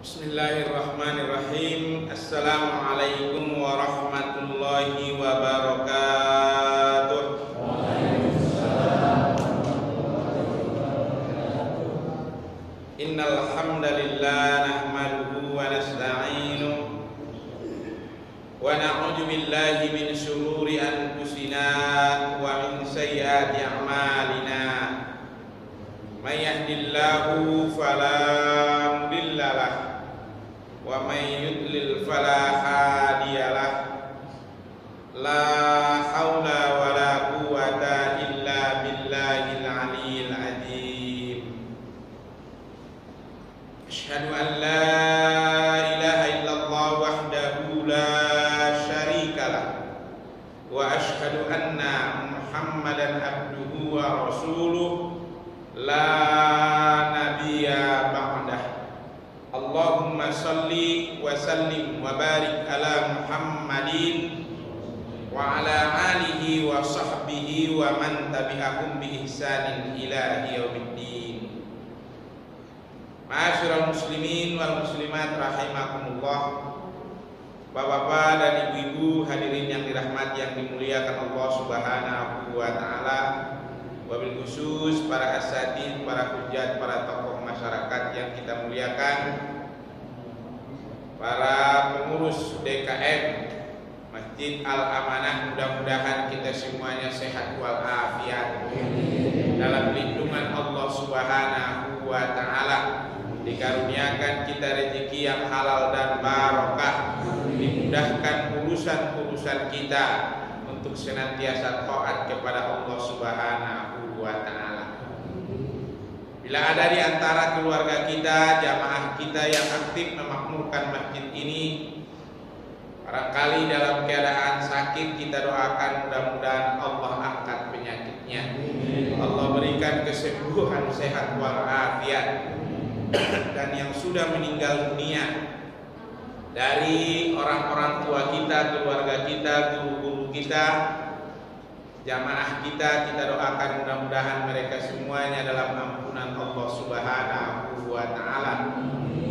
Bismillahirrahmanirrahim. Assalamualaikum warahmatullahi wabarakatuh. Innal hamdalillah nahmaduhu wa nasta'inuhu wa na'udzu billahi min shururi anfusina wa min sayyiati a'malina. May yahdihillahu fala mudilla lahu wa may yudlil fala hadiyalah. La haula wala quwwata illa billahil aliyyil azim. Asyhadu an la ilaha illallah wahdahu la syarikalah wa asyhadu anna Muhammadan abduhu wa rasuluh la nabiyya ba'dah. Allahumma salli wa sallim wa barik ala Muhammadin wa ala alihi wa sahbihi wa man tabi'ahum bi ihsanin ila yaumiddin. Ma'asyiral muslimin wal muslimat rahimakumullah. Bapak-bapak dan ibu-ibu hadirin yang dirahmati yang dimuliakan Allah Subhanahu wa taala. Wabil khusus para asatidz, para hujjat, para tokoh masyarakat yang kita muliakan, para pengurus DKM Masjid Al-Amanah, mudah-mudahan kita semuanya sehat walafiat dalam lindungan Allah Subhanahu wa taala, dikaruniakan kita rezeki yang halal dan barokah, dimudahkan urusan-urusan kita untuk senantiasa taat kepada Allah Subhanahu wa taala. Bila ada di antara keluarga kita, jamaah kita yang aktif memakmurkan masjid ini, barangkali dalam keadaan sakit, kita doakan mudah-mudahan Allah angkat penyakitnya. Allah berikan kesembuhan, sehat walafiat. Dan yang sudah meninggal dunia dari orang-orang tua kita, keluarga kita, guru-guru kita, jamaah kita, kita doakan mudah-mudahan mereka semuanya dalam ampunan Allah Subhanahu wa taala,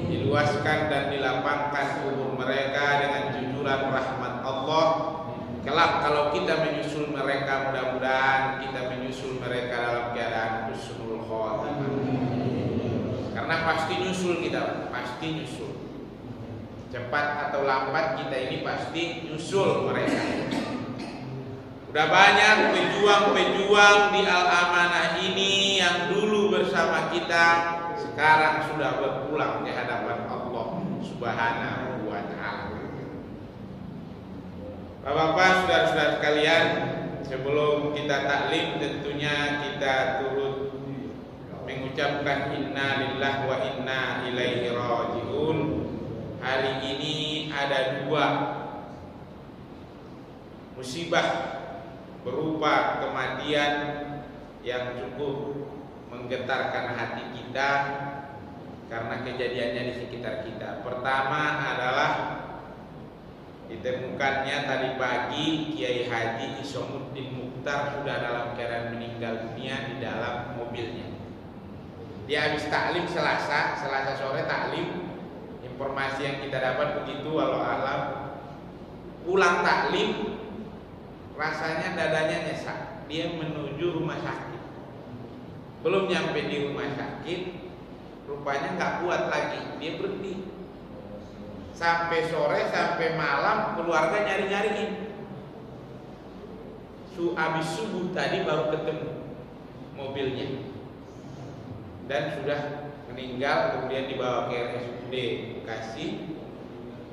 diluaskan dan dilapangkan kubur mereka dengan junjuran rahmat Allah. Kelak kalau kita menyusul mereka, mudah-mudahan kita menyusul mereka dalam keadaan husnul khotimah. Karena pasti nyusul kita, pasti nyusul. Cepat atau lambat kita ini pasti nyusul mereka. Udah banyak pejuang-pejuang di Al-Amanah ini yang dulu bersama kita, sekarang sudah berpulang di hadapan Allah Subhanahu wa taala. Bapak-bapak, saudara-saudara sekalian, sebelum kita taklim tentunya kita turut mengucapkan inna lillahi wa inna ilaihi rajiun. Hari ini ada dua musibah berupa kematian yang cukup menggetarkan hati kita karena kejadiannya di sekitar kita. Pertama adalah ditemukannya tadi pagi Kiai Haji Isomuddin Mukhtar sudah dalam keadaan meninggal dunia di dalam mobilnya. Dia habis taklim Selasa sore taklim. Informasi yang kita dapat begitu, walau alam, pulang taklim rasanya dadanya nyesek. Dia menuju rumah sakit. Belum nyampe di rumah sakit, rupanya nggak kuat lagi. Dia berhenti. Sampai sore, sampai malam, keluarga nyari-nyariin. Habis subuh tadi baru ketemu mobilnya. Dan sudah meninggal, kemudian dibawa ke RSUD Bekasi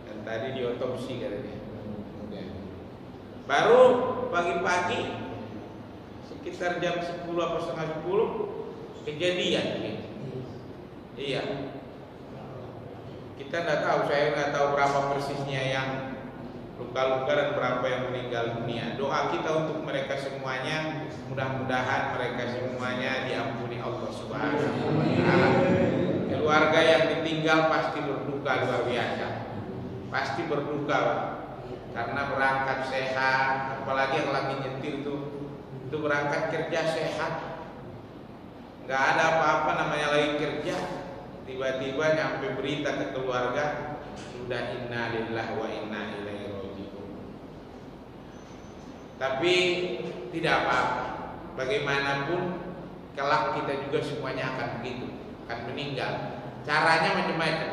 dan tadi diotopsi katanya. Baru pagi-pagi sekitar jam 10 atau setengah 10 kejadian gitu. Iya. Kita nggak tahu, saya nggak tahu berapa persisnya yang luka-luka dan berapa yang meninggal dunia. Doa kita untuk mereka semuanya, mudah-mudahan mereka semuanya diampuni Allah Subhanahu wa taala. Keluarga yang ditinggal pasti berduka luar biasa. Pasti berduka karena berangkat sehat, apalagi yang lagi nyetir itu berangkat kerja sehat. Nggak ada apa-apa namanya lagi kerja. tiba-tiba nyampe berita ke keluarga sudah inna lillahi wa inna ilaihi raji'un. Tapi tidak apa-apa, bagaimanapun kelak kita juga semuanya akan begitu, akan meninggal. Caranya macam-macam.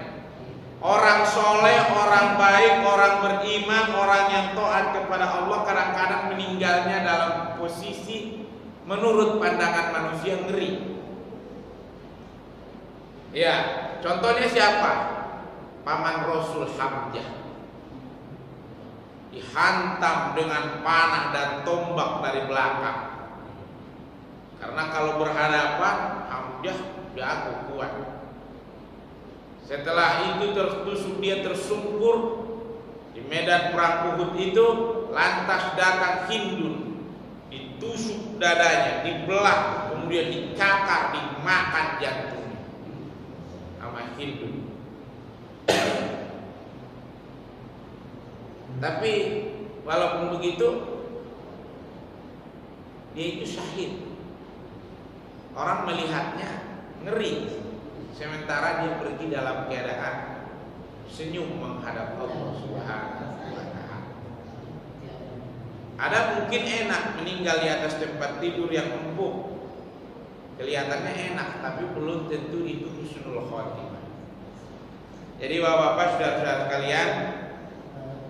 Orang soleh, orang baik, orang beriman, orang yang taat kepada Allah kadang-kadang meninggalnya dalam posisi menurut pandangan manusia ngeri. Ya, contohnya siapa? Paman Rasul Hamzah. Dihantam dengan panah dan tombak dari belakang. Karena kalau berhadapan Hamzah jago kuat. Setelah itu tertusuk, dia tersungkur di medan perang Uhud itu. Lantas datang Hindun, ditusuk dadanya, dibelah, kemudian dicakar, dimakan jantungnya sama Hindun. Tapi walaupun begitu, dia itu syahid. Orang melihatnya ngeri. Sementara dia pergi dalam keadaan senyum menghadap Allah Subhanahu wa Ta'ala. Ada mungkin enak meninggal di atas tempat tidur yang empuk, kelihatannya enak, tapi belum tentu itu husnul khotimah. Jadi bapak-bapak, saudara-saudara sekalian,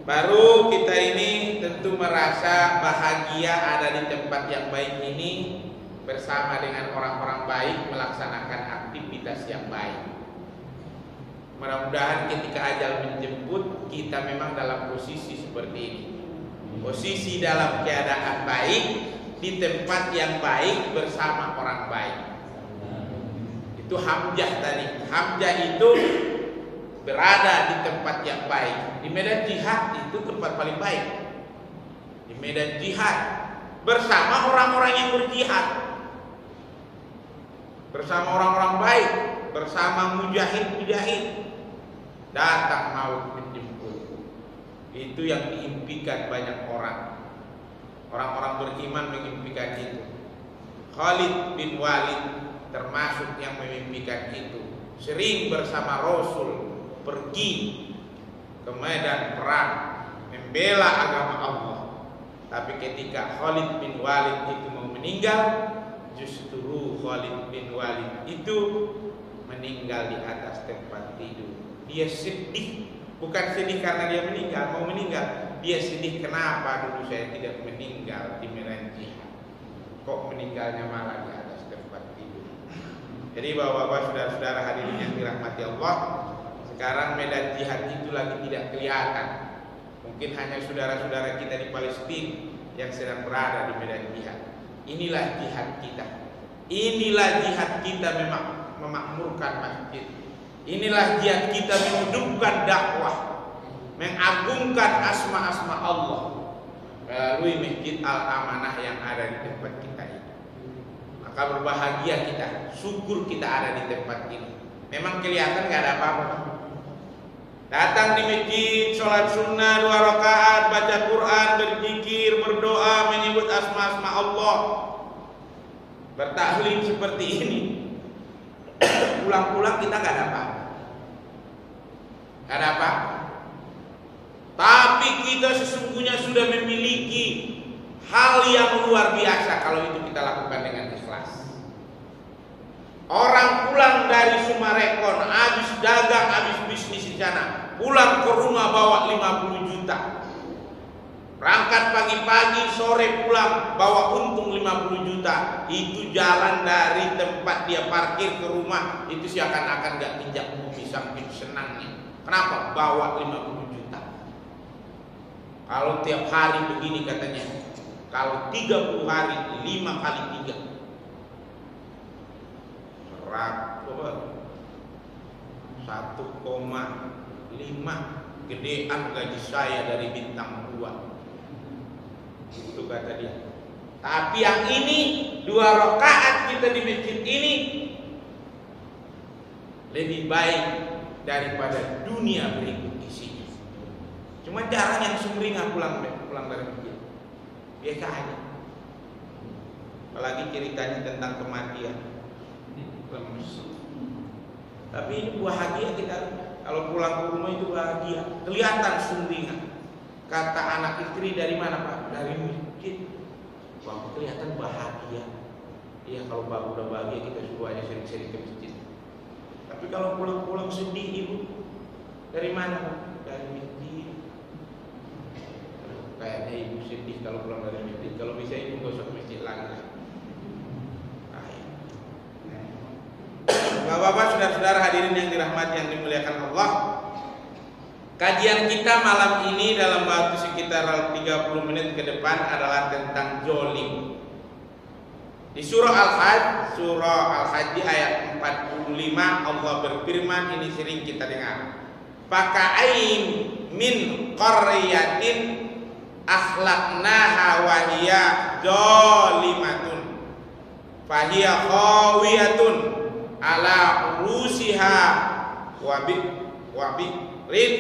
baru kita ini tentu merasa bahagia ada di tempat yang baik ini, bersama dengan orang-orang baik melaksanakan aktivitas yang baik. Mudah-mudahan ketika ajal menjemput kita memang dalam posisi seperti ini, posisi dalam keadaan baik, di tempat yang baik bersama orang baik. Itu Hamzah tadi. Hamzah itu berada di tempat yang baik. Di medan jihad itu tempat paling baik. Di medan jihad bersama orang-orang yang berjihad, bersama orang-orang baik, bersama mujahid-mujahid. Datang maut menjemput. Itu yang diimpikan banyak orang. Orang-orang beriman mengimpikan itu. Khalid bin Walid termasuk yang memimpikan itu. Sering bersama Rasul pergi ke medan perang membela agama Allah. Tapi ketika Khalid bin Walid itu mau meninggal, justru Khalid bin Walid itu meninggal di atas tempat tidur. Dia sedih, bukan sedih karena dia meninggal, mau meninggal. Dia sedih, kenapa dulu saya tidak meninggal di medan jihad, kok meninggalnya malah di atas tempat tidur. Jadi bapak-bapak, saudara-saudara hadirin yang dirahmati Allah, sekarang medan jihad itu lagi tidak kelihatan. Mungkin hanya saudara-saudara kita di Palestina yang sedang berada di medan jihad. Inilah jihad kita. Inilah jihad kita memang memakmurkan masjid. Inilah jihad kita menghidupkan dakwah, mengagungkan asma-asma Allah melalui Masjid Al-Amanah yang ada di tempat kita ini. Maka berbahagia kita, syukur kita ada di tempat ini. Memang kelihatan gak ada apa-apa. Datang di masjid, sholat sunnah 2 rakaat, baca Quran, berzikir, berdoa, menyebut asma-asma Allah, bertahlil seperti ini. Pulang-pulang kita gak ada apa-apa. Gak ada apa-apa. Tapi kita sesungguhnya sudah memiliki hal yang luar biasa kalau itu kita lakukan dengan ikhlas. Orang pulang dari Sumarekon, habis dagang, habis bisnis di sana, pulang ke rumah bawa 50 juta. Berangkat pagi-pagi, sore pulang bawa untung 50 juta. Itu jalan dari tempat dia parkir ke rumah, itu seakan-akan gak injak bumi saking senangnya. Kenapa? Bawa 50 juta. Kalau tiap hari begini katanya, kalau 30 hari 5 kali 3 1,5 gedean gaji saya dari bintang 2. Itu kata dia. Tapi yang ini 2 rakaat kita di masjid ini lebih baik daripada dunia berikut isinya. Cuma jarang yang sumringah pulang dari masjid. Biasa aja. Apalagi ceritanya tentang kematian. Tapi ini bahagia kita. Kalau pulang ke rumah itu bahagia, kelihatan sumringah. Kata anak istri, dari mana Pak? Dari masjid. Wah, kelihatan bahagia. Iya, kalau Bapak udah bahagia kita suruh aja sering-sering ke masjid. Tapi kalau pulang-pulang sedih Ibu, dari mana Pak? Dari masjid. Kayaknya Ibu sedih kalau pulang dari masjid. Kalau bisa Ibu gak usah ke masjid lagi. Bapak-bapak, saudara-saudara hadirin yang dirahmati yang dimuliakan Allah, kajian kita malam ini dalam waktu sekitar 30 menit ke depan adalah tentang zolim. Di surah Al-Hajj ayat 45 Allah berfirman, ini sering kita dengar. Faka'aim min qaryatin akhlaqnaha wa hiya zalimatun fahiya khawiyatun ala urusiha wabirin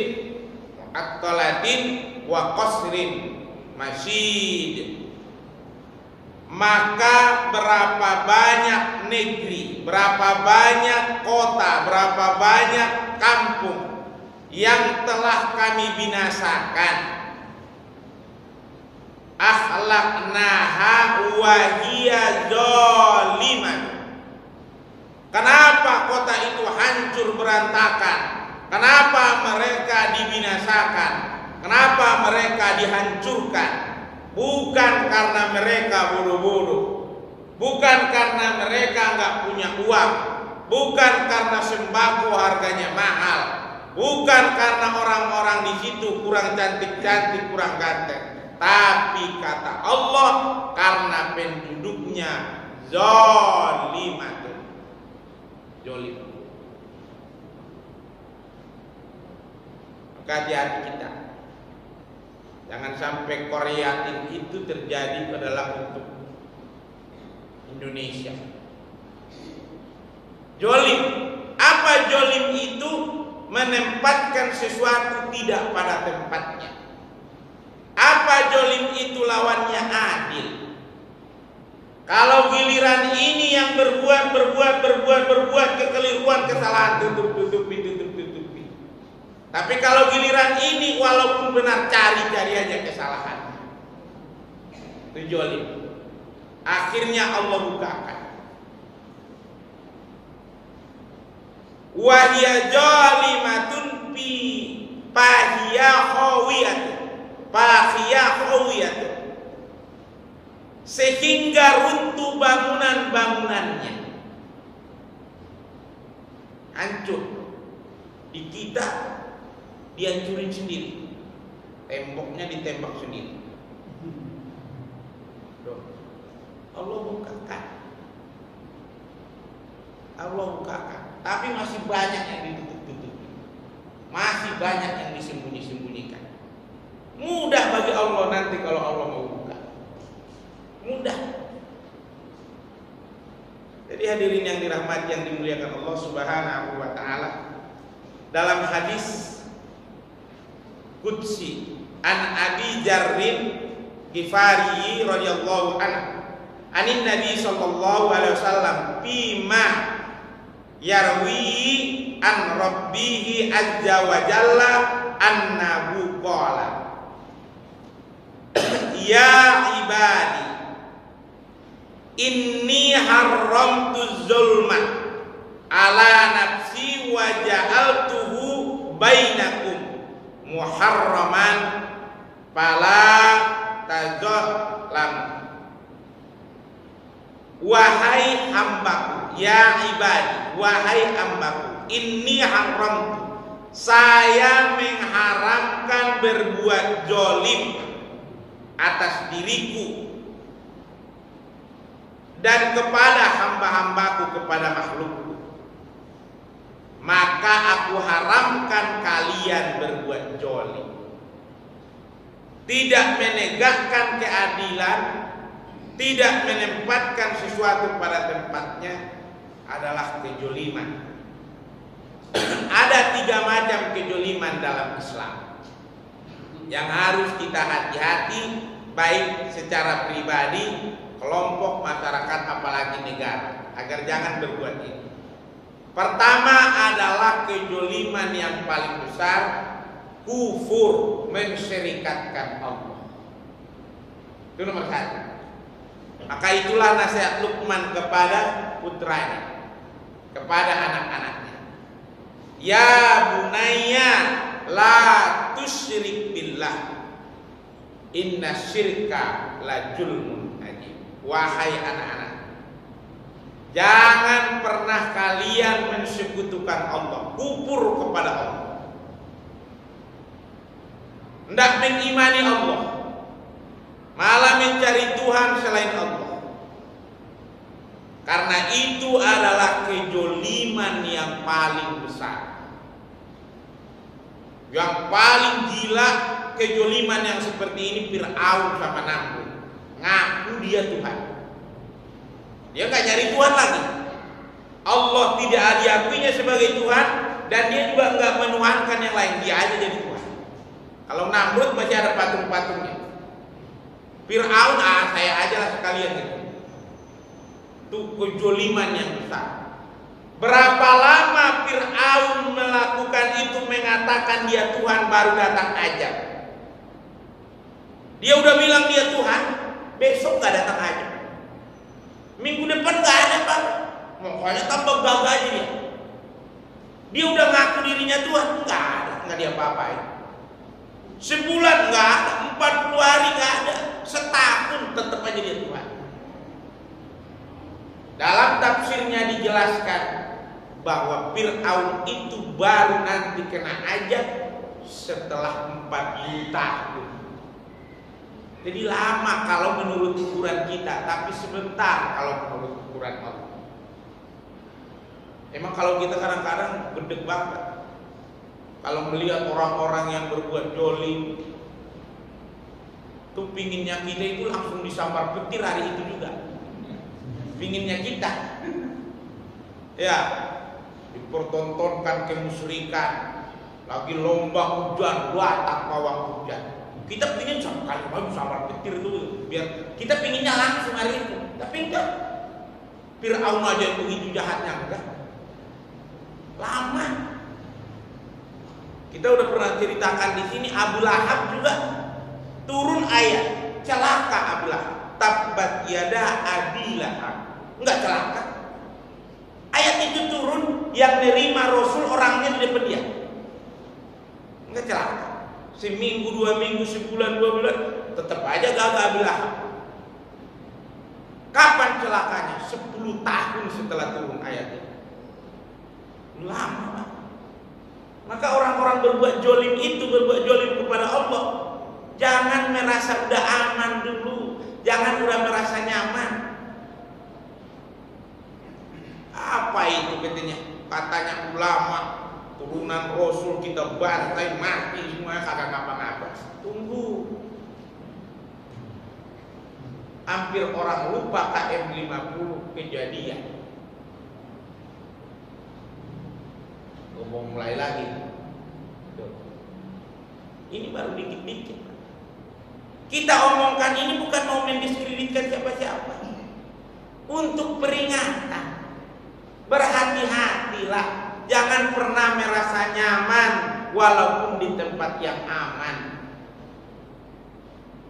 mu'attalatin wa qasrin masyid. Maka berapa banyak negeri, berapa banyak kota, berapa banyak kampung yang telah kami binasakan. Akhlaqnaha wa hiya zaliman. Kenapa kota itu hancur berantakan? Kenapa mereka dibinasakan? Kenapa mereka dihancurkan? Bukan karena mereka bodoh-bodoh, bukan karena mereka nggak punya uang, bukan karena sembako harganya mahal, bukan karena orang-orang di situ kurang cantik-cantik, kurang ganteng, tapi kata Allah karena penduduknya zaliman. Zolim. Maka hati-hati kita, jangan sampai Korea itu terjadi adalah untuk Indonesia. Zolim. Apa zolim itu? Menempatkan sesuatu tidak pada tempatnya. Apa zolim itu? Lawannya adil. Kalau giliran ini yang berbuat kekeliruan, kesalahan, tutupi. Tapi kalau giliran ini walaupun benar cari aja kesalahan. Itu zolim. Akhirnya Allah bukakan. Wa hiya zalimatun fi fahiya khawiyatun. Sehingga runtuh bangunan-bangunannya, hancur. Di kita dihancurin sendiri, temboknya ditembak sendiri. Allah bukakan, tapi masih banyak yang ditutup-tutupi, masih banyak yang disembunyi-sembunyikan. Mudah bagi Allah nanti kalau Allah mau buka, mudah. Jadi hadirin yang dirahmati yang dimuliakan Allah Subhanahu wa taala, dalam hadis qudsi an Abi Dzarrin Ghifari radhiyallahu anhu anin Nabi sallallahu alaihi wasallam bima yarwi an Rabbih azza wa jalla annahu qala ya ibadi inni haramtu zulma ala nafsi wa ja'altuhu bainakum muharraman fala tazalamu. Wahai hambaku, ya ibadi, wahai hambaku, inni haramtu, saya mengharamkan berbuat zalim atas diriku dan kepada hamba-hambaku, kepada makhlukku. Maka aku haramkan kalian berbuat zalim. Tidak menegakkan keadilan, tidak menempatkan sesuatu pada tempatnya adalah kezaliman. Ada 3 macam kezaliman dalam Islam yang harus kita hati-hati, baik secara pribadi, kelompok, masyarakat, apalagi negara, agar jangan berbuat ini. Pertama adalah kejoliman yang paling besar, kufur, mensyirikatkan Allah. Itu nomor satu. Maka itulah nasihat Luqman kepada putranya, kepada anak-anaknya. Ya bunayya la tusyrik billah, inna syirka la julmun ajib. Wahai anak-anak, jangan pernah kalian mensekutukan Allah, kufur kepada Allah, hendak mengimani Allah, malah mencari Tuhan selain Allah. Karena itu adalah kejoliman yang paling besar. Yang paling gila kejoliman yang seperti ini Fir'aun sama Namrud. Ngaku dia Tuhan. Dia nggak nyari Tuhan lagi. Allah tidak diakuinya sebagai Tuhan, dan dia juga nggak menuhankan yang lain. Dia aja jadi Tuhan. Kalau Namrud masih ada patung-patungnya. Fir'aun, saya aja lah sekalian gitu. Itu kejoliman yang besar. Berapa lama Fir'aun melakukan itu, mengatakan dia Tuhan, baru datang ajab. Dia udah bilang dia Tuhan, besok nggak datang ajab. Minggu depan nggak ada Pak. Makanya tambah gagah aja dia. Dia udah ngaku dirinya Tuhan, nggak ada, nggak dia apa-apain. Sebulan nggak ada, 40 hari nggak ada, setahun tetap aja dia Tuhan. Dalam tafsirnya dijelaskan bahwa Fir'aun itu baru nanti kena azab setelah 40 tahun. Jadi lama kalau menurut ukuran kita, tapi sebentar kalau menurut ukuran Allah. Emang kalau kita kadang-kadang gede banget kalau melihat orang-orang yang berbuat dolim, tuh pinginnya kita itu langsung disambar petir hari itu juga. Pinginnya kita, ya, dipertontonkan kemusyrikan, lagi lomba hujan, datang pawang hujan. Kita pingin sama kali sambar petir dulu, biar kita pinginnya langsung hari itu. Tapi enggak. Fir'aun aja yang begitu jahatnya, enggak. Lama. Kita udah pernah ceritakan di sini, Abu Lahab juga turun ayat celaka Abu Lahab, tabbat yada Abi Lahab. Enggak celaka. Ayat itu turun, yang nerima Rasul orangnya di depan dia. Enggak celaka. Seminggu, 2 minggu, sebulan, 2 bulan, tetap aja gagal Abu Lahab. Kapan celakanya? 10 tahun setelah turun ayat itu. Lama Pak. Maka orang-orang berbuat jolim itu, berbuat jolim kepada Allah, jangan merasa udah aman dulu, jangan udah merasa nyaman. Apa itu katanya? Katanya ulama, turunan Rasul kita bantai mati semuanya, kagak ngapa-ngapa. Tunggu. Hampir orang lupa KM 50 kejadian. Ngomong mulai lagi. Ini baru dikit-dikit. Kita omongkan ini bukan mau mendiskreditkan siapa-siapa. Untuk peringatan. Berhati-hatilah. Jangan pernah merasa nyaman walaupun di tempat yang aman.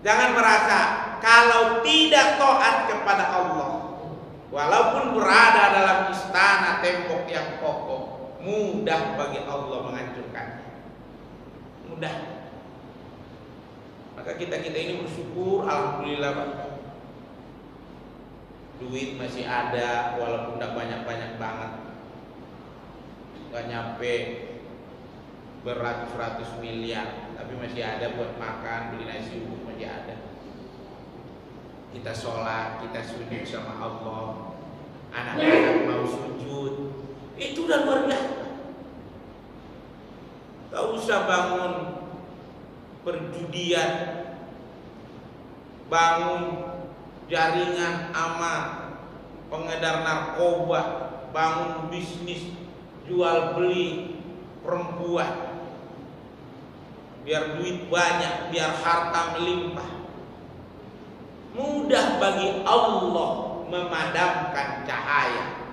Jangan merasa kalau tidak taat kepada Allah, walaupun berada dalam istana tembok yang kokoh, mudah bagi Allah menghancurkannya. Mudah. Maka kita ini bersyukur, alhamdulillah Pak. Duit masih ada walaupun tidak banyak-banyak banget. Gak nyampe beratus-ratus miliar, tapi masih ada buat makan, beli nasi uduk masih ada. Kita sholat, kita sujud sama Allah, anak-anak mau sujud, itu udah luar biasa. Gak usah bangun perjudian, bangun jaringan amal, pengedar narkoba, bangun bisnis jual beli perempuan, biar duit banyak, biar harta melimpah. Mudah bagi Allah memadamkan cahaya.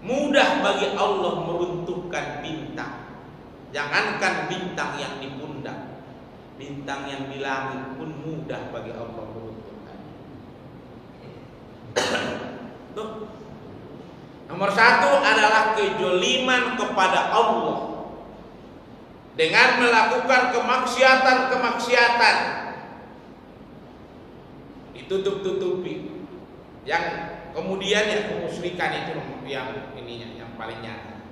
Mudah bagi Allah meruntuhkan bintang. Jangankan bintang yang di pundak, bintang yang di langit pun mudah bagi Allah meruntuhkan. Tuh. Nomor satu adalah kejoliman kepada Allah dengan melakukan kemaksiatan-kemaksiatan, ditutup-tutupi. Yang kemudian ya kemusyrikan itu yang ininya yang paling nyata.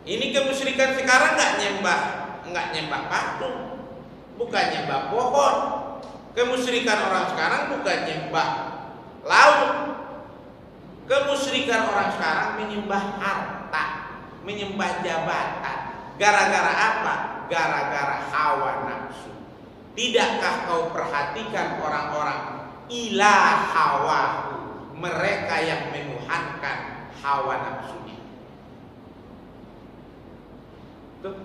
Ini kemusyrikan sekarang nggak nyembah patung, bukan nyembah pohon. Kemusyrikan orang sekarang bukan nyembah laut. Kemusyrikan orang sekarang menyembah harta, menyembah jabatan. Gara-gara apa? Gara-gara hawa nafsu. Tidakkah kau perhatikan orang-orang ilah hawahu, mereka yang menuhankan hawa nafsunya? Tuh.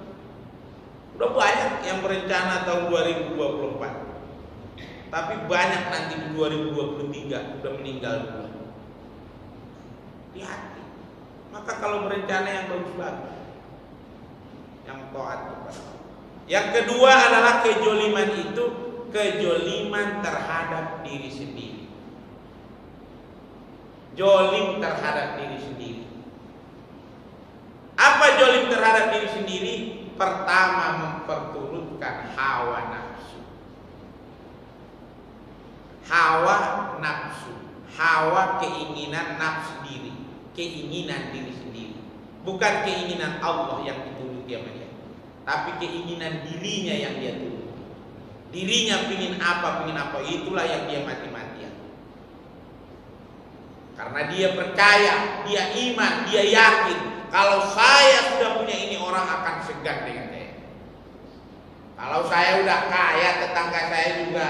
Udah banyak yang berencana tahun 2024, tapi banyak nanti di 2023 udah meninggal dulu. Hati. Maka kalau berencana yang bagus-bagus, yang taat kepada Allah. Yang kedua adalah kejoliman itu kejoliman terhadap diri sendiri. Jolim terhadap diri sendiri. Apa jolim terhadap diri sendiri? Pertama, memperturutkan hawa nafsu. Hawa nafsu, hawa keinginan nafsu diri, keinginan diri sendiri. Bukan keinginan Allah yang dituruti sama dia, tapi keinginan dirinya yang dia turuti. Dirinya pingin apa, itulah yang dia mati-matian. Karena dia percaya, dia iman, dia yakin kalau saya sudah punya ini, orang akan segan dengan saya. Kalau saya udah kaya, tetangga saya juga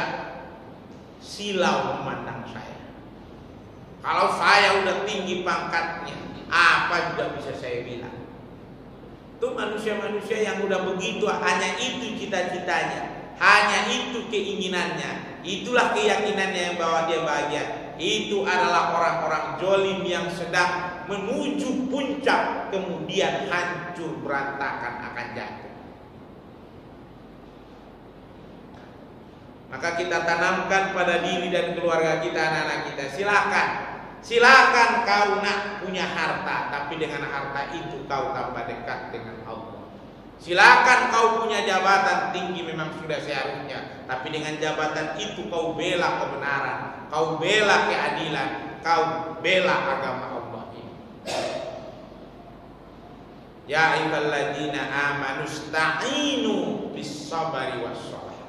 silau memandang saya. Kalau saya udah tinggi pangkatnya, apa juga bisa saya bilang. Itu manusia-manusia yang udah begitu, hanya itu cita-citanya, hanya itu keinginannya, itulah keyakinannya yang bawa dia bahagia. Itu adalah orang-orang jolim yang sedang menuju puncak, kemudian hancur berantakan akan jatuh. Maka kita tanamkan pada diri dan keluarga kita, anak-anak kita, silakan kau nak punya harta, tapi dengan harta itu kau tambah dekat dengan Allah. Silakan kau punya jabatan tinggi, memang sudah seharusnya, tapi dengan jabatan itu kau bela kebenaran, kau bela keadilan, kau bela agama Allah ini. Ya ayyuhalladzina amanu ista'inu bis-sabri was-shalah.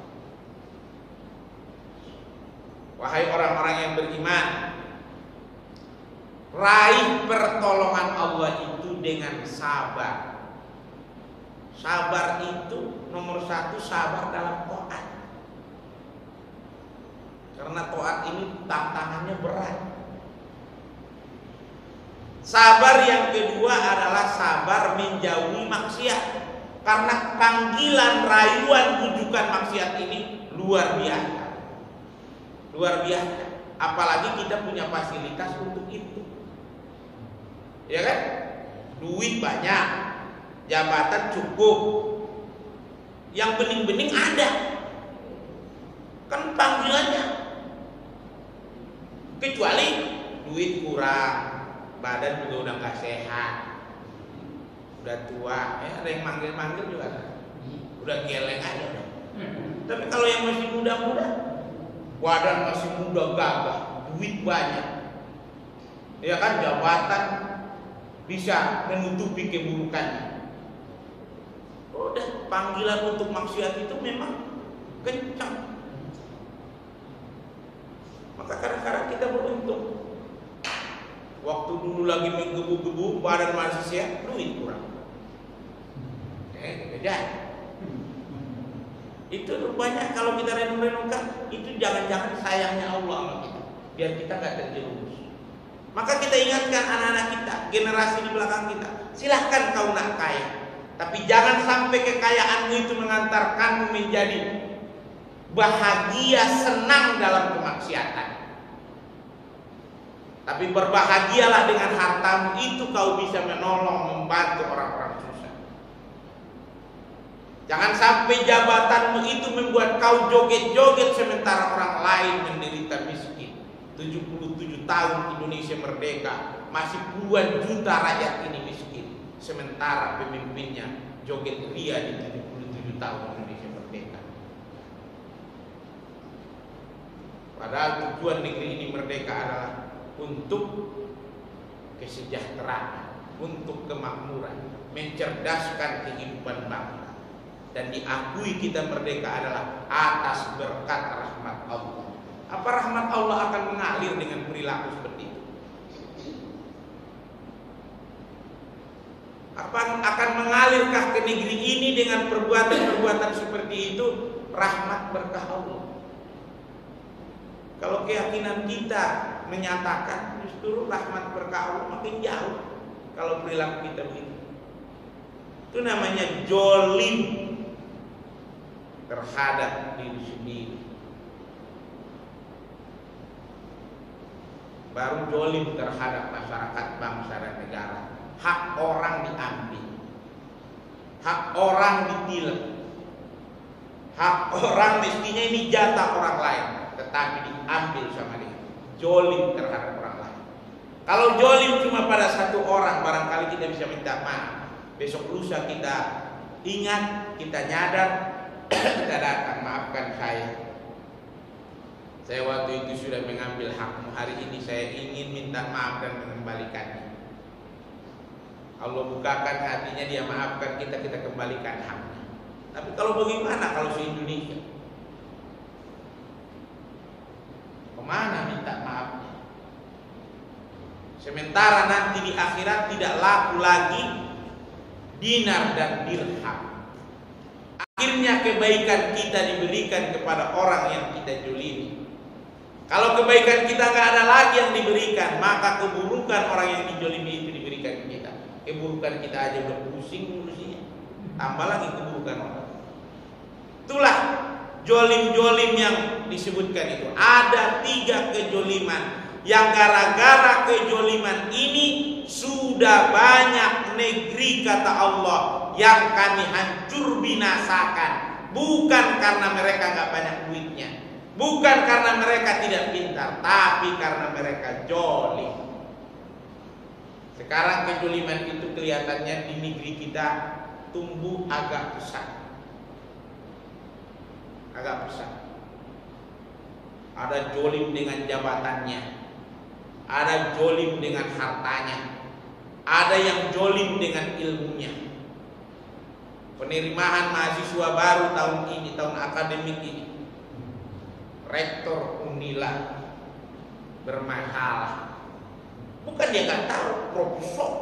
Wahai orang-orang yang beriman, raih pertolongan Allah itu dengan sabar. Sabar itu nomor satu, sabar dalam taat. Karena taat ini tantangannya berat. Sabar yang kedua adalah sabar menjauhi maksiat. Karena panggilan, rayuan, bujukan maksiat ini luar biasa. Luar biasa. Apalagi kita punya fasilitas untuk itu. Ya kan? Duit banyak, jabatan cukup, yang bening-bening ada, kan panggilannya. Kecuali duit kurang, badan juga udah gak sehat, udah tua, ada yang manggil-manggil juga, udah geleng aja. Tapi kalau yang masih muda-muda, badan masih muda gagah, duit banyak, ya kan, jabatan bisa menutupi keburukannya. Udah, panggilan untuk maksiat itu memang kencang. Maka kadang-kadang kita beruntung. Waktu dulu lagi menggebu-gebu, badan masih sehat, duit kurang. Beda. Itu banyak kalau kita renung-renungkan, itu jangan-jangan sayangnya Allah sama kita, biar kita gak terjerumus. Maka kita ingatkan anak-anak kita, generasi di belakang kita, silahkan kau nak kaya, tapi jangan sampai kekayaanmu itu mengantarkanmu menjadi bahagia, senang dalam kemaksiatan. Tapi berbahagialah dengan hartamu itu, kau bisa menolong, membantu orang-orang susah. Jangan sampai jabatanmu itu membuat kau joget-joget sementara orang lain menderita miskin. 77 tahun Indonesia merdeka, masih puluhan juta rakyat ini miskin. Sementara pemimpinnya joget ria di 77 tahun Indonesia merdeka. Padahal tujuan negeri ini merdeka adalah untuk kesejahteraan, untuk kemakmuran, mencerdaskan kehidupan bangsa. Dan diakui kita merdeka adalah atas berkat rahmat Allah. Apa rahmat Allah akan mengalir dengan perilaku seperti itu? Apa akan mengalirkah ke negeri ini dengan perbuatan-perbuatan seperti itu? Rahmat berkah Allah. Kalau keyakinan kita menyatakan justru rahmat berkah Allah makin jauh kalau perilaku kita begitu. Itu namanya jolim terhadap diri sendiri. Baru jolim terhadap masyarakat, bangsa dan negara. Hak orang diambil, hak orang ditilang, hak orang mestinya ini jatah orang lain, tetapi diambil sama dia. Jolim terhadap orang lain. Kalau jolim cuma pada satu orang, barangkali kita bisa minta maaf. Besok lusa kita ingat, kita nyadar, kita datang, maafkan saya. Saya waktu itu sudah mengambil hakmu. Hari ini saya ingin minta maaf dan mengembalikannya. Allah bukakan hatinya, dia maafkan kita, kita kembalikan haknya. Tapi kalau bagaimana kalau se-Indonesia? Kemana minta maafnya? Sementara nanti di akhirat tidak laku lagi dinar dan dirham. Akhirnya kebaikan kita diberikan kepada orang yang kita jolimi. Kalau kebaikan kita nggak ada lagi yang diberikan, maka keburukan orang yang dijolimi itu diberikan kita. Keburukan kita aja udah pusing ngurusinya, tambah lagi keburukan orang. Itulah jolim-jolim yang disebutkan itu. Ada 3 kejoliman yang gara-gara kejoliman ini sudah banyak negeri, kata Allah, yang kami hancur binasakan. Bukan karena mereka nggak banyak duitnya, bukan karena mereka tidak pintar, tapi karena mereka jolim. Sekarang kejoliman itu kelihatannya di negeri kita tumbuh agak besar. Agak besar. Ada jolim dengan jabatannya, ada jolim dengan hartanya, ada yang jolim dengan ilmunya. Penerimaan mahasiswa baru tahun ini, tahun akademik ini, rektor Unila bermasalah. Bukan dia nggak tahu, profesor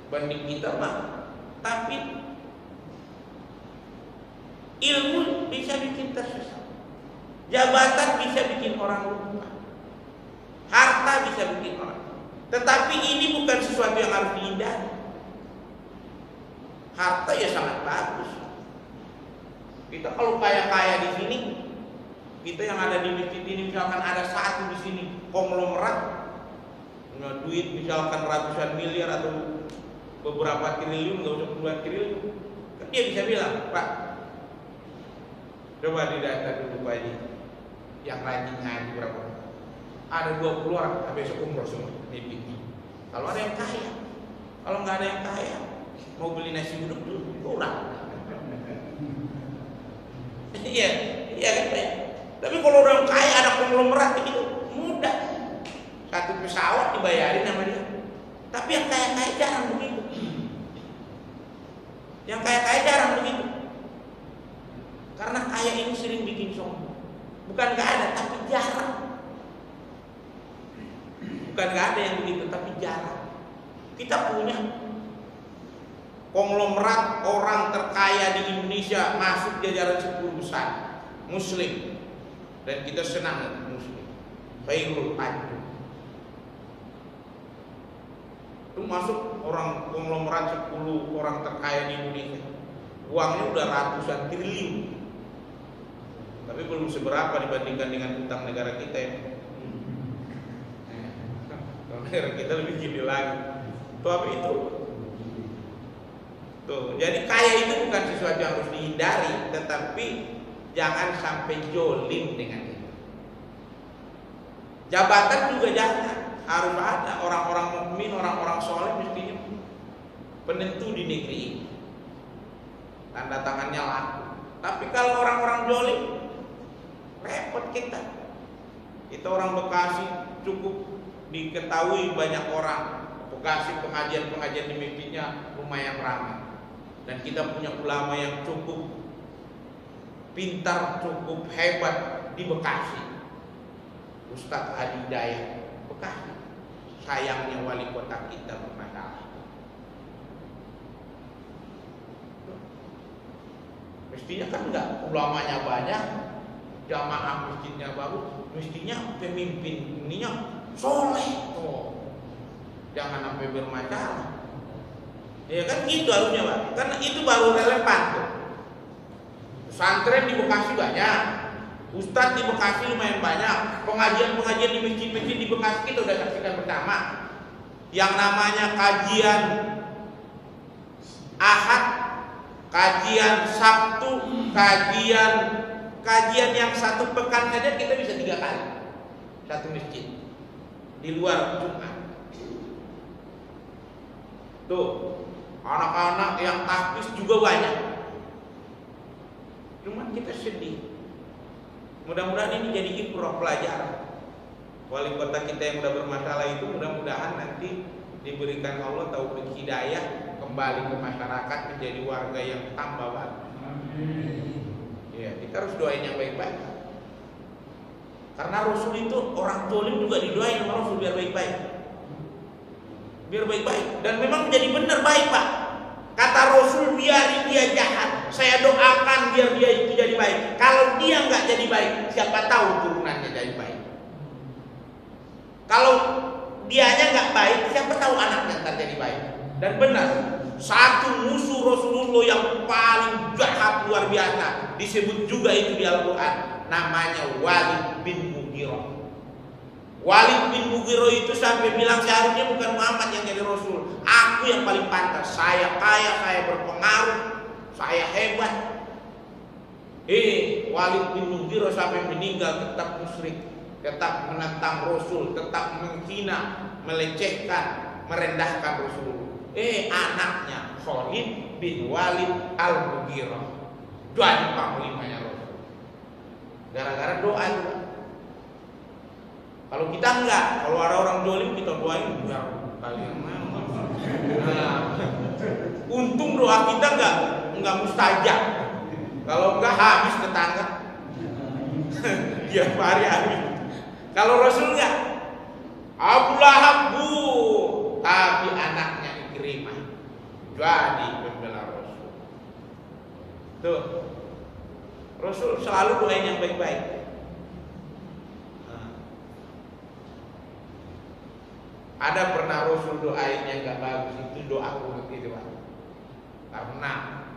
banding kita mah, tapi ilmu bisa bikin tersesat, jabatan bisa bikin orang lupa, harta bisa bikin orang. Tetapi ini bukan sesuatu yang harus dihindari. Harta ya sangat bagus. Kita kalau kaya-kaya di sini, kita yang ada di masjid ini, misalkan ada satu di sini konglomerat, punya duit misalkan ratusan miliar atau beberapa triliun, nggak usah puluhan triliun, kan dia bisa bilang, Pak, coba didata dulu Pak Haji, yang rajin ngaji berapa? Ada 20 orang, besok umroh semua. Kalau ada yang kaya, kalau nggak ada yang kaya, mau beli nasi uduk dulu kurang. Iya, iya kan Pak. Tapi kalau orang kaya ada konglomerat itu mudah. Satu pesawat dibayarin sama dia. Tapi yang kaya-kaya jarang begitu. Yang kaya-kaya jarang begitu. Karena kaya ini sering bikin sombong. Bukan gak ada, tapi jarang. Bukan gak ada yang begitu, tapi jarang. Kita punya konglomerat orang terkaya di Indonesia masuk jajaran 10 besar Muslim. Dan kita senang Muslim. Khairul Tanjung itu masuk orang konglomerat 10 orang terkaya di Indonesia. Uangnya udah ratusan triliun. Tapi belum seberapa dibandingkan dengan utang negara kita ya. akhirat kita lebih gini lagi. Tuh apa itu? Tuh, jadi kaya itu bukan sesuatu yang harus dihindari, tetapi jangan sampai jolim dengan itu. Jabatan juga jangan, harus ada orang-orang mukmin, orang-orang soleh mestinya penentu di negeri ini. Tanda tangannya laku. Tapi kalau orang-orang jolim, repot kita. Kita orang Bekasi cukup diketahui banyak orang. Bekasi pengajian-pengajian di masjidnya lumayan ramai. Dan kita punya ulama yang cukup pintar, cukup hebat di Bekasi. Ustadz Adi Dayat Bekasi. Sayangnya wali kota kita bermasalah. Mestinya kan enggak, ulamanya banyak, jamaah masjidnya baru, mestinya pemimpin ininya soleh. Oh, jangan sampai bermasalah. Ya kan gitu harusnya Pak. Kan itu baru relevan tuh. Pesantren di Bekasi banyak, ustadz di Bekasi lumayan banyak, pengajian-pengajian di masjid-masjid di Bekasi kita udah saksikan bersama. Yang namanya kajian Ahad, kajian Sabtu, kajian yang satu pekan saja kita bisa 3 kali satu masjid di luar Jumat. Tuh, anak-anak yang tahfiz juga banyak. Cuma kita sedih. Mudah-mudahan ini jadi ibrah pelajaran. Wali kota kita yang udah bermasalah itu mudah-mudahan nanti diberikan Allah taufik hidayah kembali ke masyarakat menjadi warga yang tambah bagus. Ya, kita harus doain yang baik-baik. Karena Rasul itu orang zalim juga didoain sama Rasul biar baik-baik. Biar baik-baik dan memang menjadi benar baik Pak. Kata Rasul biarin dia jahat, saya doakan biar dia itu jadi baik. Kalau dia nggak jadi baik, siapa tahu turunannya jadi baik. Kalau dianya nggak baik, siapa tahu anaknya ntar jadi baik. Dan benar, satu musuh Rasulullah yang paling jahat luar biasa disebut juga itu di Al-Quran, namanya Walid bin Mughirah. Walid bin Mughirah itu sampai bilang seharusnya bukan Muhammad yang jadi Rasul, aku yang paling pantas. Saya kaya, saya berpengaruh, saya hebat. Walid bin Mughirah sampai meninggal tetap musyrik, tetap menentang Rasul, tetap menghina, melecehkan, merendahkan Rasul. Anaknya Khalid bin Walid al-Mughirah jadi panglimanya Rasul. Gara-gara doa itu. Kalau kita enggak, kalau ada orang zalim kita doain biar kalian mau. Nah, untung doa kita enggak mustajab. Kalau enggak habis tetangga. Tiap hari habis. Kalau Rasul enggak, Abu Lahab tapi anaknya Ikrimah jadi pembela Rasul. Tuh, Rasul selalu doain yang baik-baik. Ada pernah Rasul doain yang gak bagus, itu doa umat itu Pak. Karena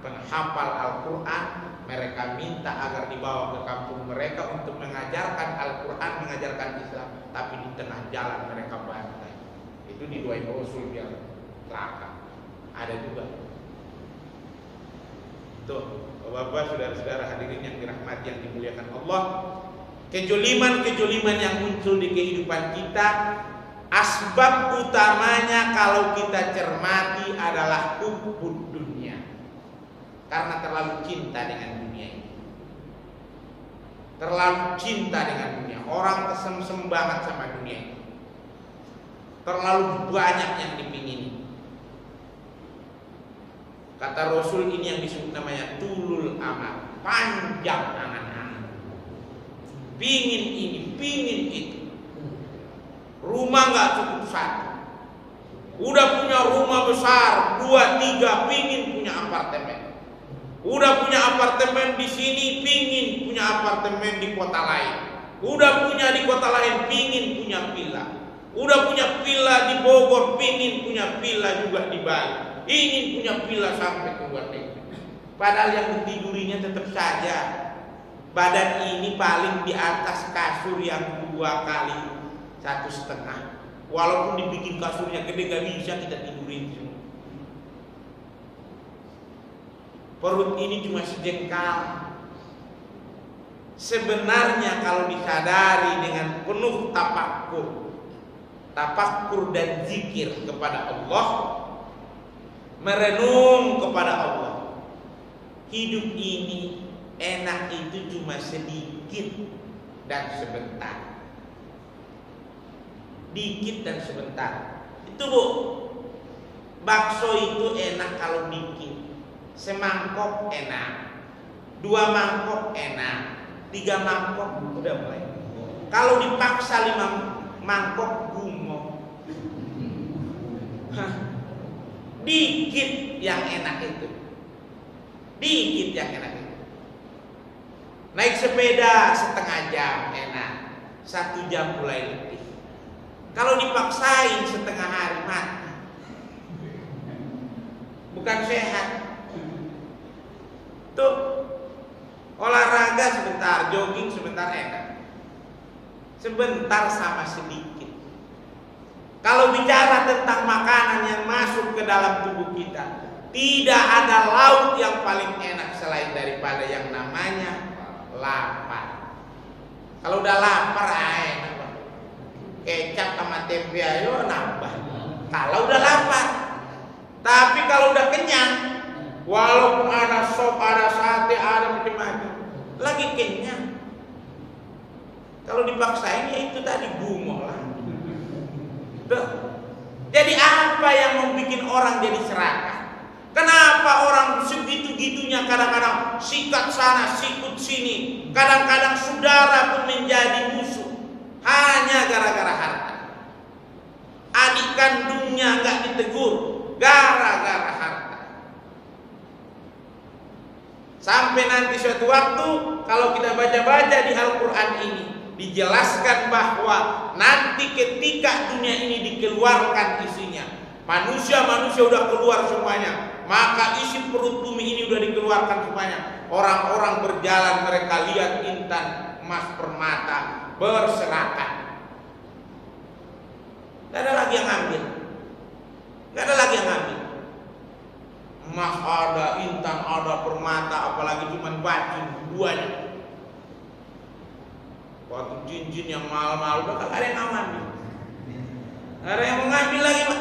penghafal Al-Quran, mereka minta agar dibawa ke kampung mereka untuk mengajarkan Al-Quran, mengajarkan Islam. Tapi di tengah jalan mereka bantai. Itu didoain Rasul biar celaka. Ada juga. Tuh, Bapak, saudara-saudara hadirin yang dirahmati, yang dimuliakan Allah, kejoliman-kejoliman yang muncul di kehidupan kita, asbab utamanya kalau kita cermati adalah hubbud dunia. Karena terlalu cinta dengan dunia ini. Terlalu cinta dengan dunia. Orang kesemsem banget sama dunia ini. Terlalu banyak yang dipingini. Kata Rasul ini yang disebut namanya tulul amal, panjang angan-angan. Pingin ini, pingin itu. Rumah nggak cukup satu, udah punya rumah besar 2, 3, pingin punya apartemen. Udah punya apartemen di sini, pingin punya apartemen di kota lain. Udah punya di kota lain, pingin punya villa. Udah punya villa di Bogor, pingin punya villa juga di Bali. Ingin punya villa sampai ke luar negeri. Padahal yang ditidurinya tetap saja badan ini paling di atas kasur yang 2 kali 1,5. Walaupun dibikin kasurnya gede gak bisa kita tidurin semua. Perut ini cuma sejengkal. Sebenarnya kalau disadari dengan penuh tafakkur dan zikir kepada Allah, merenung kepada Allah, hidup ini enak itu cuma sedikit dan sebentar. Dikit dan sebentar. Itu Bu, bakso itu enak kalau dikit. Semangkok enak, 2 mangkok enak, 3 mangkok udah mulai. Kalau dipaksa 5 mangkok gumoh. Dikit yang enak itu. Dikit yang enak itu. Naik sepeda setengah jam enak, 1 jam mulai letih. Kalau dipaksain setengah hari mati. Bukan sehat. Tuh, olahraga sebentar, jogging sebentar enak. Sebentar sama sedikit. Kalau bicara tentang makanan yang masuk ke dalam tubuh kita, tidak ada lauk yang paling enak selain daripada yang namanya lapar. Kalau udah lapar enak. Kecap sama tempe ayo nambah. Kalau udah lapar. Tapi kalau udah kenyang, walaupun ada sop, ada sate, ada macam-macam, lagi kenyang. Kalau dipaksain ya itu tadi gumoh lah. Tuh. Jadi apa yang membuat orang jadi serakah? Kenapa orang segitu-gitunya kadang-kadang sikat sana, sikut sini, kadang-kadang saudara pun menjadi musuh hanya gara-gara harta. Adik kandungnya nggak ditegur gara-gara harta. Sampai nanti suatu waktu kalau kita baca-baca di Al-Quran ini dijelaskan bahwa nanti ketika dunia ini dikeluarkan isinya, manusia udah keluar semuanya, maka isi perut bumi ini udah dikeluarkan semuanya. Orang-orang berjalan, mereka lihat intan, emas, permata, berserakan. Gak ada lagi yang ngambil. Gak ada lagi yang ngambil. Emas ada, intan ada, permata, apalagi cuman batu duanya. Waktu cincin yang mahal-mahal udah gak ada yang ngambil. Gak ada yang mau ngambil lagi Pak.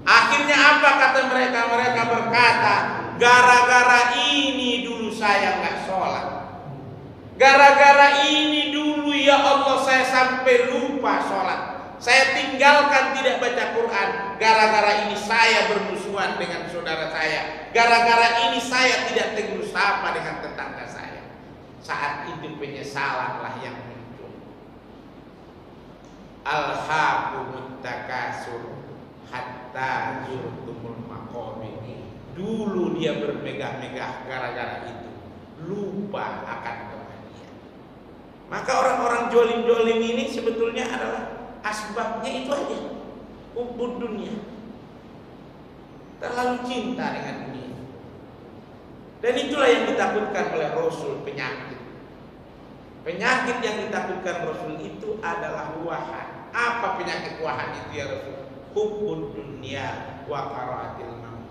Akhirnya apa kata mereka? Mereka berkata, gara-gara ini dulu saya gak sholat, gara-gara ini dulu ya Allah saya sampai lupa sholat, saya tinggalkan tidak baca Quran, gara-gara ini saya bermusuhan dengan saudara saya, gara-gara ini saya tidak tegur sapa dengan tetangga saya. Saat itu penyesalanlah yang muncul. Alhaakumut takasur hatta zurtumul maqabir. Dulu dia bermegah-megah gara-gara itu, lupa akan kematian. Maka orang-orang jolim-jolim ini sebetulnya adalah asbabnya itu aja, hubud dunia, terlalu cinta dengan dunia. Dan itulah yang ditakutkan oleh Rasul, penyakit. Penyakit yang ditakutkan Rasul itu adalah wahan. Apa penyakit wahan itu ya Rasul? Hubud dunia wa karaatil maut.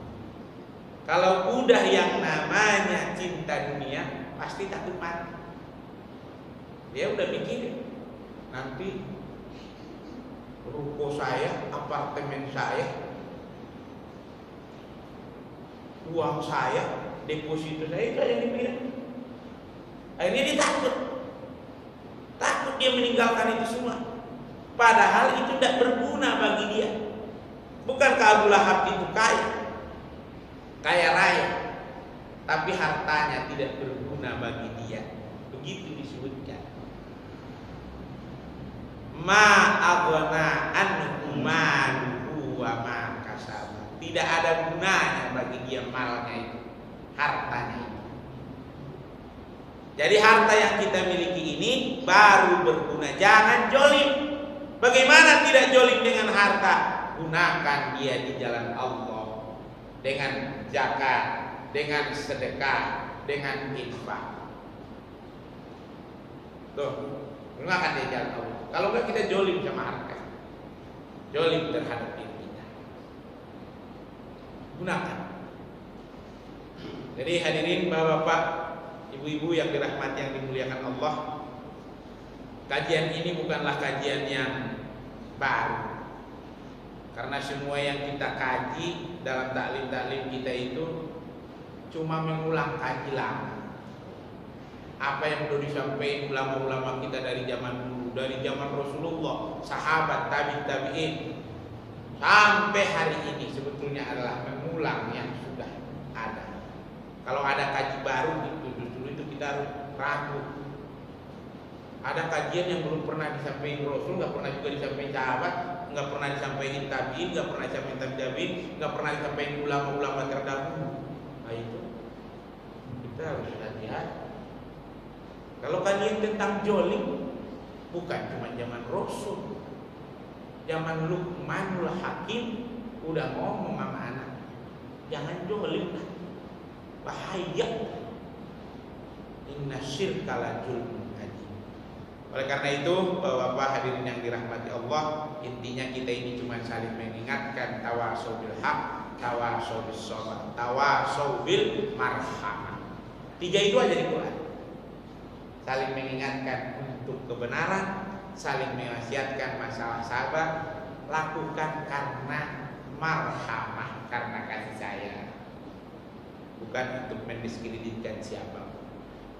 Kalau udah yang namanya cinta dunia, pasti takut mati. Dia udah mikirin nanti ruko saya, apartemen saya, uang saya, deposito saya, itu yang dipikir. Akhirnya dia takut dia meninggalkan itu semua. Padahal itu tidak berguna bagi dia. Bukankah Abu Lahab itu kaya raya, tapi hartanya tidak berguna bagi dia. Begitu disebutkan. Ma aghna anhu maluhu wa ma kasaba. Tidak ada gunanya bagi dia malnya itu, hartanya itu. Jadi harta yang kita miliki ini baru berguna. Jangan jolim. Bagaimana tidak jolim dengan harta? Gunakan dia di jalan Allah, dengan zakat, dengan sedekah, dengan infak. Tuh, gunakan dia di jalan Allah. Kalau enggak kita jolim sama harta. zalim terhadap diri kita. Gunakan. Jadi hadirin bapak-bapak, ibu-ibu yang dirahmati yang dimuliakan Allah, kajian ini bukanlah kajian yang baru. Karena semua yang kita kaji dalam taklim-taklim kita itu cuma mengulang kaji lama. Apa yang sudah disampaikan ulama-ulama kita dari zaman dulu, dari zaman Rasulullah, sahabat, tabi'in, sampai hari ini sebetulnya adalah mengulang yang sudah ada. Kalau ada kaji baru itu justru itu kita harus ragu. Ada kajian yang belum pernah disampaikan Rasul, nggak pernah juga disampaikan sahabat, nggak pernah disampaikan tabi'in, nggak pernah disampaikan tabi'in, nggak pernah disampaikan ulama-ulama terdahulu. Nah itu kita harus hati-hati. Kalau kajian tentang jolim, bukan cuma zaman Rasul, zaman Luqmanul Hakim udah ngomong sama anak, jangan jolim lah, bahaya. Inna syirka la zulmun adzim. Oleh karena itu, bapak-bapak hadirin yang dirahmati Allah, intinya kita ini cuma saling mengingatkan, tawasau bil haq, tawasau bis sabr, tawasau bil marhamah. 3 itu aja di Quran. Saling mengingatkan untuk kebenaran, saling mewasiatkan masalah sabar, lakukan karena marhamah, karena kasih sayang, bukan untuk mendiskreditkan siapa.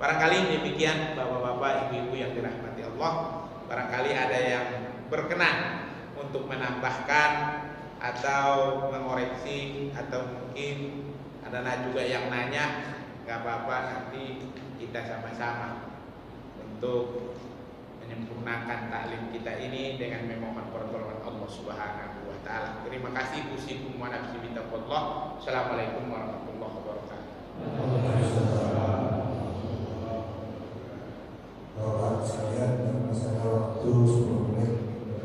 Barangkali demikian bapak-bapak, ibu-ibu yang dirahmati Allah. Barangkali ada yang berkenan untuk menambahkan atau mengoreksi, atau mungkin ada juga yang nanya, gak apa-apa, nanti kita sama-sama untuk menyempurnakan taklim kita ini dengan memohon pertolongan Allah Subhanahu wa taala. Terima kasih. Usikum wa nafsi bitaqwallah. Assalamualaikum warahmatullahi wabarakatuh. Bapak sekalian, masih ada waktu 10 menit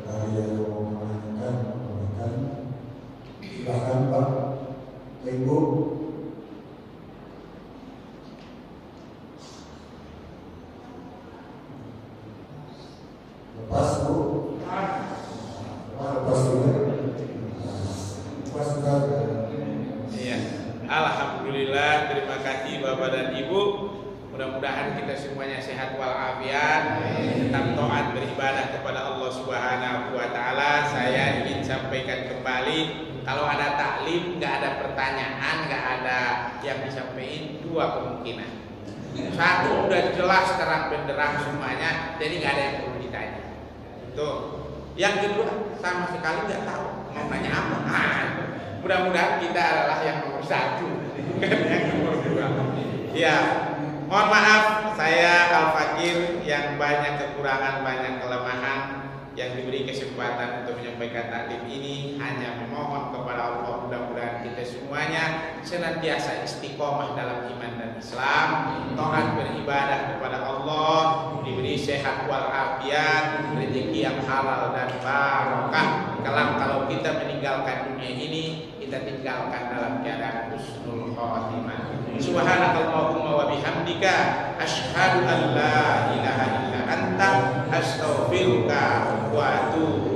bagi yang mau menanyakan, silakan Pak, Ibu. Lepas Bu, lepas dulu. Lepas sekali. Iya, alhamdulillah, terima kasih Bapak dan Ibu. Mudah-mudahan kita semuanya sehat walafiat, tetap taat beribadah kepada Allah Subhanahu wa taala. Saya ingin sampaikan kembali, kalau ada taklim nggak ada pertanyaan, nggak ada yang disampaikan, 2 kemungkinan. 1 udah jelas terang benderang semuanya, jadi nggak ada yang perlu ditanya. Tuh. Yang kedua sama sekali nggak tahu mau nanya apa. Mudah-mudahan kita adalah yang nomor 1, bukan yang nomor 2. Ya, mohon maaf saya Al-Fakir yang banyak kekurangan, banyak kelemahan. Yang diberi kesempatan untuk menyampaikan taklim ini hanya memohon kepada Allah, mudah-mudahan kita semuanya senantiasa istiqomah dalam iman dan Islam, taat beribadah kepada Allah, diberi sehat walafiat, rezeki yang halal dan barokah. Kalau kita meninggalkan dunia ini, kita tinggalkan dalam keadaan husnul khotimah. Subhanakallahumma wa bihamdika asyhadu an la ilaha illa anta astaghfiruka wa atubu